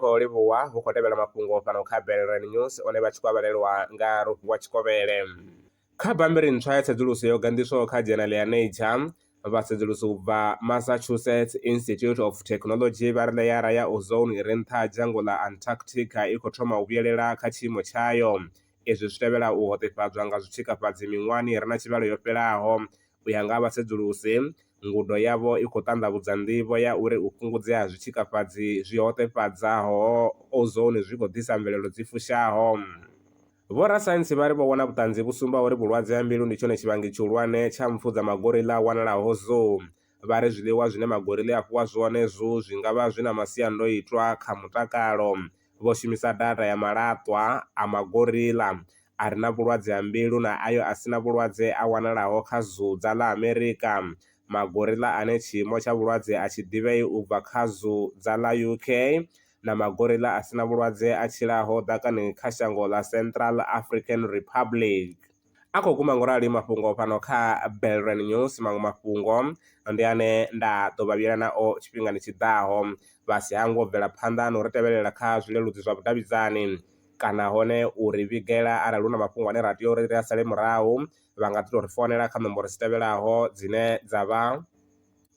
khou livhuwa hu khou tevhela mafhungo fhano kha BellRand News one vha tshi khou avhalelwa nga Rufhi Tshikovhele. Kha bammbiri ntswa ya tsedzuluso yo gandiswaho kha dzhenali ya Nature, vhasedzulusi u bva Massachusetts Institute of Technology vha ri ḽeara ya ozone i re nṱha ha dzhango ḽa Antarctica i khou thoma u vhuyelela kha tshiimo tshayo. Izwi zwi tevhela u hoṱefhadzwa nga zwitshikafhadzi miṅwahani i re na tshivhalo yo fhelaho. U ya nga ha vhasedzulusi, ngudo yavho i khou ṱanḓavhudza nḓivho ya uri u fhungudzea ha zwitshikafhadzi zwi hoṱefhadzaho ozone zwi khou ḓisa mvelelo dzi fushaho. Vhorasaintsi vha ri vho wana vhuṱanzi vhu sumbaho uri vhulwadze ha mbilu ndi tshone tshivhangi tshihulwane tsha mpfu dza magorilla a wanalaho zoo. Vha ri zwiḽiwa zwine magorilla a fhiwa zwone zoo zwi nga vha zwi na masiandoitwa kha mutakalo. Vho shumisa data ya malaṱwa a magorilla a re na vhulwadze ha mbilu na ayo a si na vhulwadze a wanalaho kha zoo dza ḽa Amerika. Magorilla ane tshiimo tsha vhulwadze a tshi ḓivhei u bva kha zoo dza ḽa UK na magorilla a si na vhulwadze a tshilaho ḓakani kha shango ḽa Central African Republic. A khou guma ngorali mafhungo fhano kha BellRand News. Maṅwe mafhungo ndi ane nda ḓo vha vhuyela nao tshifhingani tshiḓaho. Vha si hangwe u bvela phanḓa na u ri tevhelela kha zwileludzi zwa vhudavhidzani kana hone u ri vhigela arali hu na mafhungo ane ra tea uri ri a sale murahu. Vha nga ḓi tou ri founela kha nomboro dzi tevhelaho dzine dza vha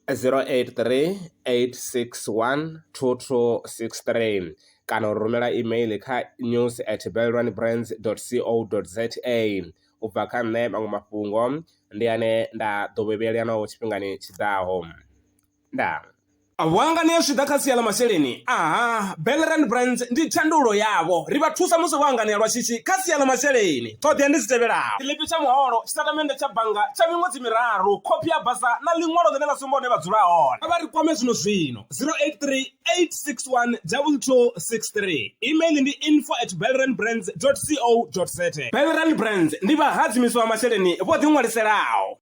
083 861 2263 kana u rumela email kha news@bellrandbrands.co.za. U bva kha nṋe maṅwe mafhungo ndi ane nda ḓo vhuyela nao tshifhingani tshiḓaho. Ndaa. Wanga ni swida kha sia ḽa masheleni, BellRand Brands ndi tshandulo yavho. Ri vha thusa musi wo hanganea lwa shishi kha sia ḽa masheleni. Ṱhoḓea ndi dzi tevhelaho: tshiḽipi tsha muholo, tshitatamennde tsha bannga tsha miṅwedzi miraru, khophi ya basa na ḽiṅwalo ḽine ḽa sumba hune vha dzula hone. Vha ri kwame zwino 083 861 2263. Email ndi info@bellrandbrands.co.za. BellRand Brands ndi vha hadzimisi wa masheleni vho ḓi ṅwaliselaho.